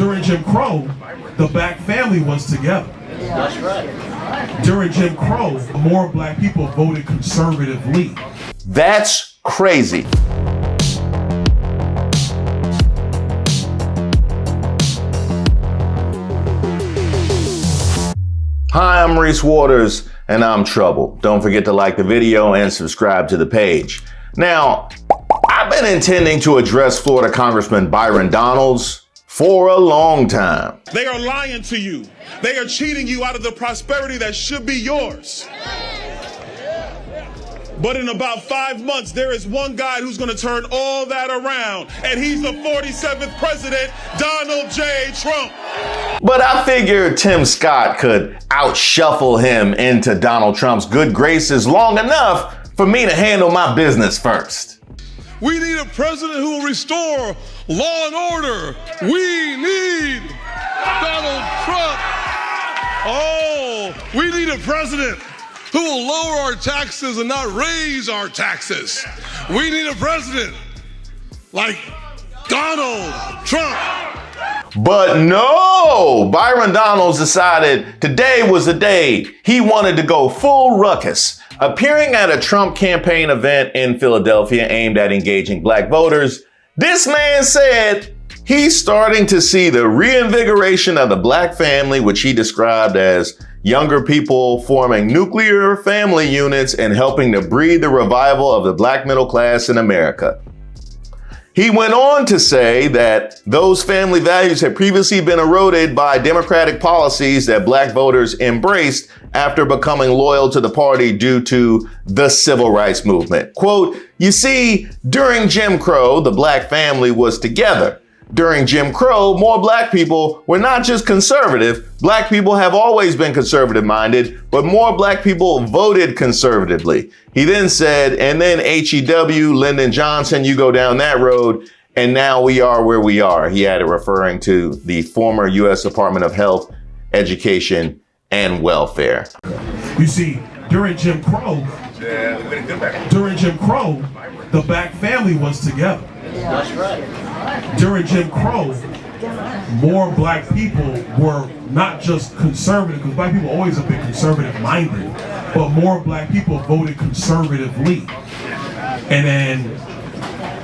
During Jim Crow, the black family was together. That's right. During Jim Crow, more black people voted conservatively. That's crazy. Hi, I'm Reese Waters, and I'm Trouble. Don't forget to like the video and subscribe to the page. Now, I've been intending to address Florida Congressman Byron Donalds for a long time. They are lying to you. They are cheating you out of the prosperity that should be yours. But in about 5 months, there is one guy who's going to turn all that around, and he's the 47th president, Donald J. Trump. But I figured Tim Scott could outshuffle him into Donald Trump's good graces long enough for me to handle my business first. We need a president who will restore law and order. We need Donald Trump. Oh, we need a president who will lower our taxes and not raise our taxes. We need a president like Donald Trump. But no, Byron Donalds decided today was the day he wanted to go full ruckus. Appearing at a Trump campaign event in Philadelphia aimed at engaging black voters, this man said he's starting to see the reinvigoration of the black family, which he described as younger people forming nuclear family units and helping to breed the revival of the black middle class in America. He went on to say that those family values had previously been eroded by Democratic policies that black voters embraced after becoming loyal to the party due to the civil rights movement. Quote, you see, during Jim Crow, the black family was together. During Jim Crow, more black people were not just conservative. Black people have always been conservative minded, but more black people voted conservatively. He then said, and then HEW, Lyndon Johnson, you go down that road, and now we are where we are. He added, referring to the former U.S. Department of Health, Education, and Welfare. You see, during Jim Crow, the black family was together. That's right. During Jim Crow, more black people were not just conservative, because black people always have been conservative minded, but more black people voted conservatively. And then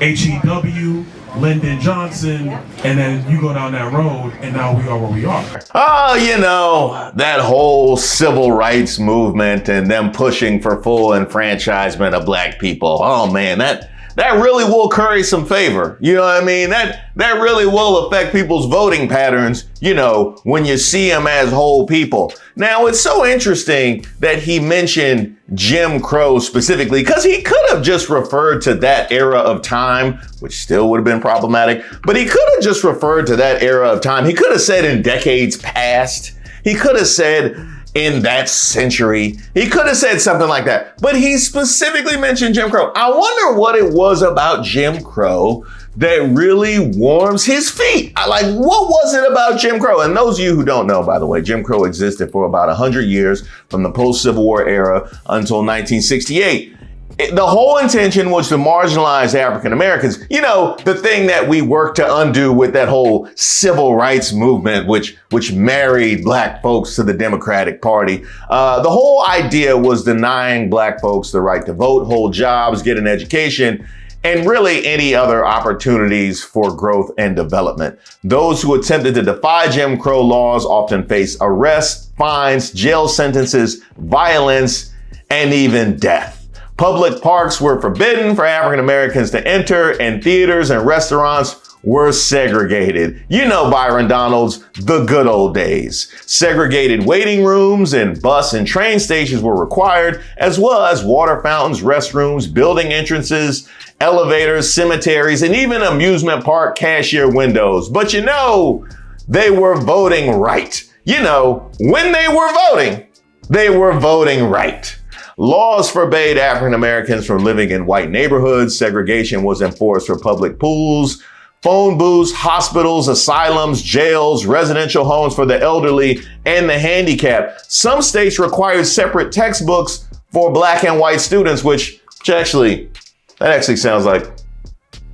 HEW, Lyndon Johnson, and then you go down that road, and now we are where we are. Oh, you know, that whole civil rights movement and them pushing for full enfranchisement of black people. Oh man, that really will curry some favor. You know what I mean? That really will affect people's voting patterns, you know, when you see them as whole people. Now, it's so interesting that he mentioned Jim Crow specifically, because he could have just referred to that era of time, which still would have been problematic, but he could have just referred to that era of time. He could have said in decades past. He could have said in that century. He could have said something like that, but he specifically mentioned Jim Crow. I wonder what it was about Jim Crow that really warms his feet. What was it about Jim Crow? And those of you who don't know, by the way, Jim Crow existed for about 100 years from the post-Civil War era until 1968. The whole intention was to marginalize African Americans. You know, the thing that we worked to undo with that whole civil rights movement, which married black folks to the Democratic Party. The whole idea was denying black folks the right to vote, hold jobs, get an education, and really any other opportunities for growth and development. Those who attempted to defy Jim Crow laws often face arrests, fines, jail sentences, violence, and even death. Public parks were forbidden for African Americans to enter, and theaters and restaurants were segregated. You know Byron Donalds, the good old days. Segregated waiting rooms and bus and train stations were required, as well as water fountains, restrooms, building entrances, elevators, cemeteries, and even amusement park cashier windows. But you know, they were voting right. You know, when they were voting right. Laws forbade African Americans from living in white neighborhoods. Segregation was enforced for public pools, phone booths, hospitals, asylums, jails, residential homes for the elderly and the handicapped. Some states required separate textbooks for black and white students, which actually sounds like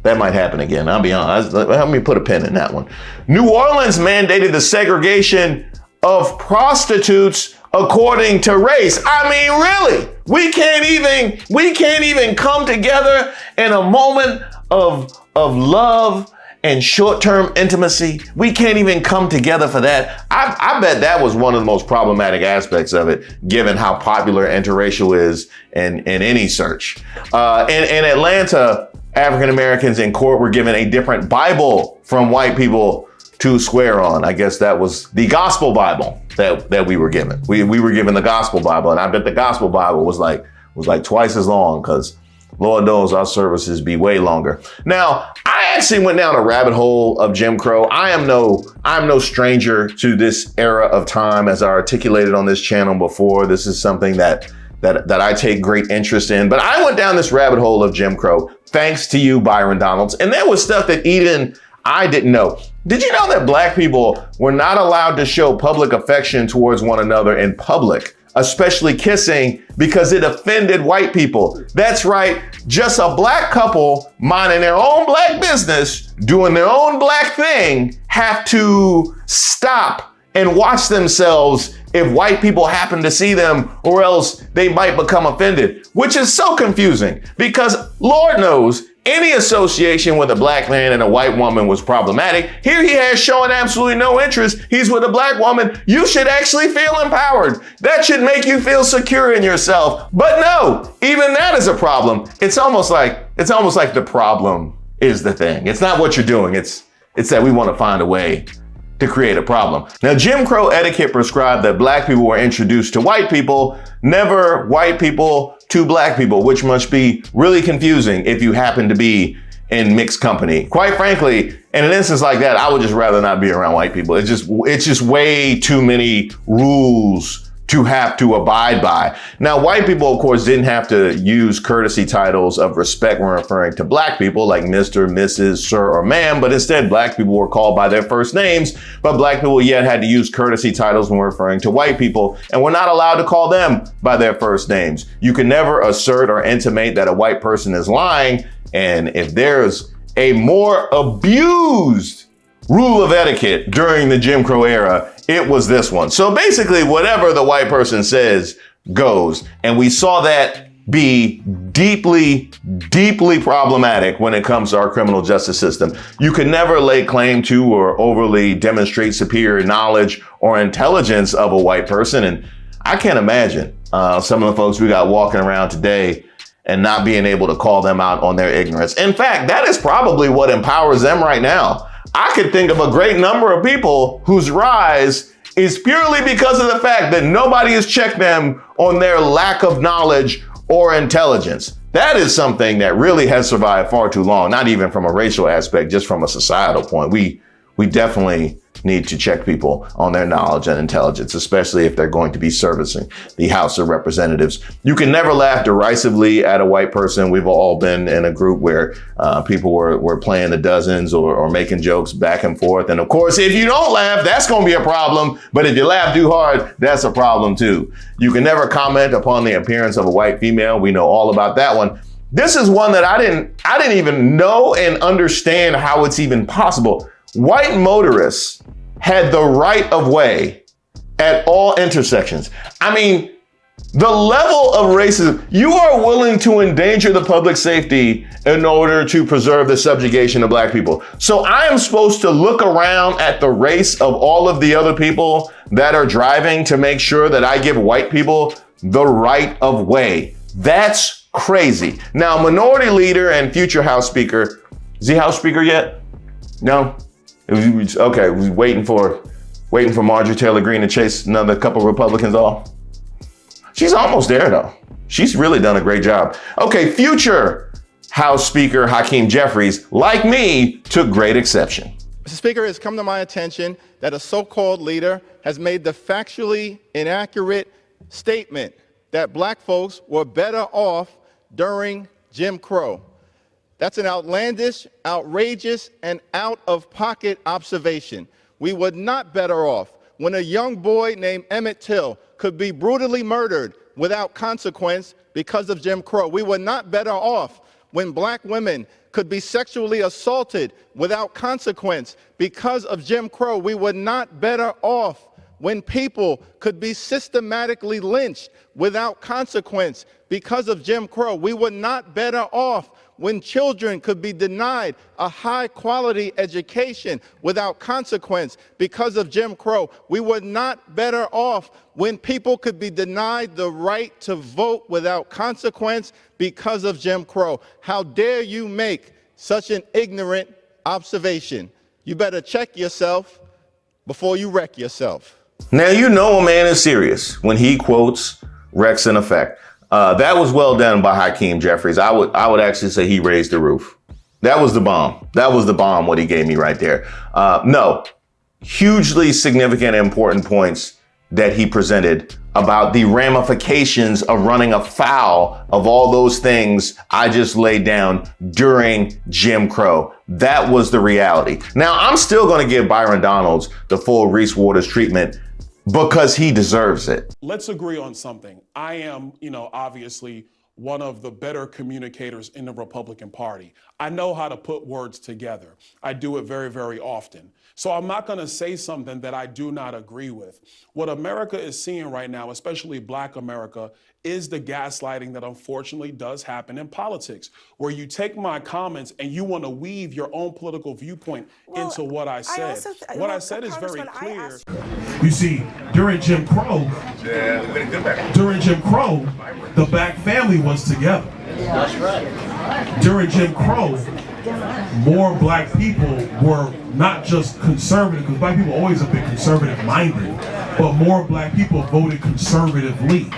That might happen again. I'll be honest. Let me put a pin in that one. New Orleans mandated the segregation of prostitutes according to race. I mean, really? We can't even come together in a moment of love and short-term intimacy. We can't even come together for that. I bet that was one of the most problematic aspects of it, given how popular interracial is in any search. In Atlanta, African Americans in court were given a different Bible from white people to swear on. I guess that was the gospel Bible that we were given. We were given the gospel Bible, and I bet the gospel Bible was like twice as long, because Lord knows our services be way longer. Now, I actually went down a rabbit hole of Jim Crow. I'm no stranger to this era of time, as I articulated on this channel before. This is something that I take great interest in. But I went down this rabbit hole of Jim Crow, thanks to you, Byron Donalds. And there was stuff that even I didn't know. Did you know that black people were not allowed to show public affection towards one another in public, especially kissing, because it offended white people? That's right. Just a black couple minding their own black business, doing their own black thing, have to stop and watch themselves if white people happen to see them, or else they might become offended, which is so confusing, because Lord knows any association with a black man and a white woman was problematic. Here he has showing absolutely no interest. He's with a black woman. You should actually feel empowered. That should make you feel secure in yourself. But no, even that is a problem. It's almost like the problem is the thing. It's not what you're doing. It's that we want to find a way to create a problem. Now, Jim Crow etiquette prescribed that black people were introduced to white people, never white people to black people, which must be really confusing if you happen to be in mixed company. Quite frankly, in an instance like that, I would just rather not be around white people. It's just way too many rules to have to abide by. Now, white people, of course, didn't have to use courtesy titles of respect when referring to black people, like Mr., Mrs., Sir, or Ma'am, but instead black people were called by their first names, but black people yet had to use courtesy titles when referring to white people, and were not allowed to call them by their first names. You can never assert or intimate that a white person is lying, and if there's a more abused rule of etiquette during the Jim Crow era, it was this one. So basically, whatever the white person says goes. And we saw that be deeply, deeply problematic when it comes to our criminal justice system. You can never lay claim to or overly demonstrate superior knowledge or intelligence of a white person. And I can't imagine some of the folks we got walking around today and not being able to call them out on their ignorance. In fact, that is probably what empowers them right now. I could think of a great number of people whose rise is purely because of the fact that nobody has checked them on their lack of knowledge or intelligence. That is something that really has survived far too long, not even from a racial aspect, just from a societal point. We definitely need to check people on their knowledge and intelligence, especially if they're going to be servicing the House of Representatives. You can never laugh derisively at a white person. We've all been in a group where people were playing the dozens or making jokes back and forth. And of course, if you don't laugh, that's going to be a problem. But if you laugh too hard, that's a problem too. You can never comment upon the appearance of a white female. We know all about that one. This is one that I didn't even know and understand how it's even possible. White motorists had the right of way at all intersections. I mean, the level of racism, you are willing to endanger the public safety in order to preserve the subjugation of black people. So I am supposed to look around at the race of all of the other people that are driving to make sure that I give white people the right of way. That's crazy. Now, Minority Leader and future House Speaker, is he House Speaker yet? No? Okay, we're waiting for Marjorie Taylor Greene to chase another couple Republicans off. She's almost there though. She's really done a great job. Okay, future House Speaker Hakeem Jeffries, like me, took great exception. Mr. Speaker, it has come to my attention that a so-called leader has made the factually inaccurate statement that black folks were better off during Jim Crow. That's an outlandish, outrageous, and out-of-pocket observation. We were not better off when a young boy named Emmett Till could be brutally murdered without consequence because of Jim Crow. We were not better off when black women could be sexually assaulted without consequence because of Jim Crow. We were not better off when people could be systematically lynched without consequence because of Jim Crow. We were not better off when children could be denied a high-quality education without consequence because of Jim Crow. We were not better off when people could be denied the right to vote without consequence because of Jim Crow. How dare you make such an ignorant observation? You better check yourself before you wreck yourself. Now, you know a man is serious when he quotes Rex in effect. That was well done by Hakeem Jeffries. I would actually say he raised the roof. That was the bomb. That was the bomb, what he gave me right there. No, hugely significant and important points that he presented about the ramifications of running afoul of all those things I just laid down during Jim Crow. That was the reality. Now, I'm still going to give Byron Donalds the full Reese Waters treatment because he deserves it. Let's agree on something. I am, obviously one of the better communicators in the Republican Party. I know how to put words together. I do it very, very often. So I'm not going to say something that I do not agree with. What America is seeing right now, especially Black America, is the gaslighting that unfortunately does happen in politics, where you take my comments and you want to weave your own political viewpoint into what I said. What I said is very clear. You see, during Jim Crow, the Black family was together. That's right. During Jim Crow, more Black people were not just conservative, because Black people are always a bit conservative-minded, but more Black people voted conservatively.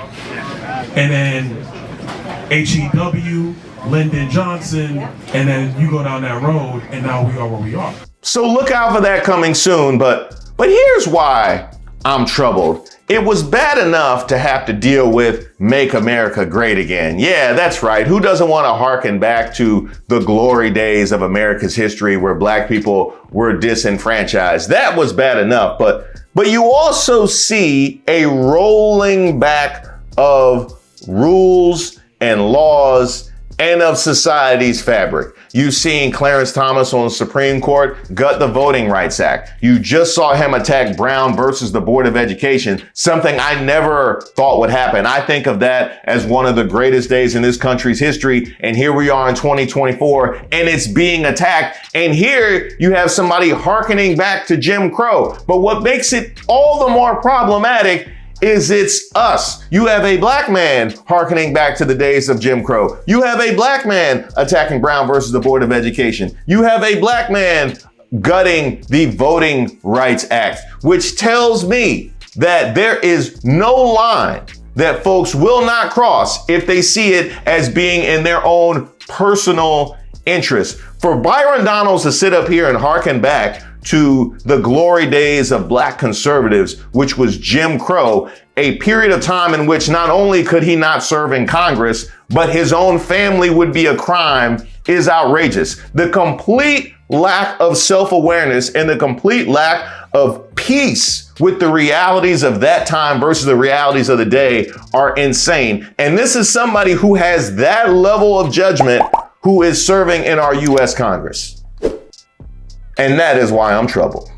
And then H.E.W., Lyndon Johnson, and then you go down that road, and now we are where we are. So look out for that coming soon, but here's why I'm troubled. It was bad enough to have to deal with Make America Great Again. Yeah, that's right. Who doesn't want to harken back to the glory days of America's history where Black people were disenfranchised? That was bad enough, but you also see a rolling back of rules and laws and of society's fabric. You've seen Clarence Thomas on the Supreme Court gut the Voting Rights Act. You just saw him attack Brown versus the Board of Education, something I never thought would happen. I think of that as one of the greatest days in this country's history. And here we are in 2024 and it's being attacked. And here you have somebody hearkening back to Jim Crow. But what makes it all the more problematic is it's us. You have a Black man hearkening back to the days of Jim Crow. You have a Black man attacking Brown versus the Board of Education. You have a Black man gutting the Voting Rights Act, which tells me that there is no line that folks will not cross if they see it as being in their own personal interest. For Byron Donalds to sit up here and hearken back to the glory days of Black conservatives, which was Jim Crow, a period of time in which not only could he not serve in Congress, but his own family would be a crime, is outrageous. The complete lack of self-awareness and the complete lack of peace with the realities of that time versus the realities of the day are insane. And this is somebody who has that level of judgment who is serving in our U.S. Congress. And that is why I'm troubled.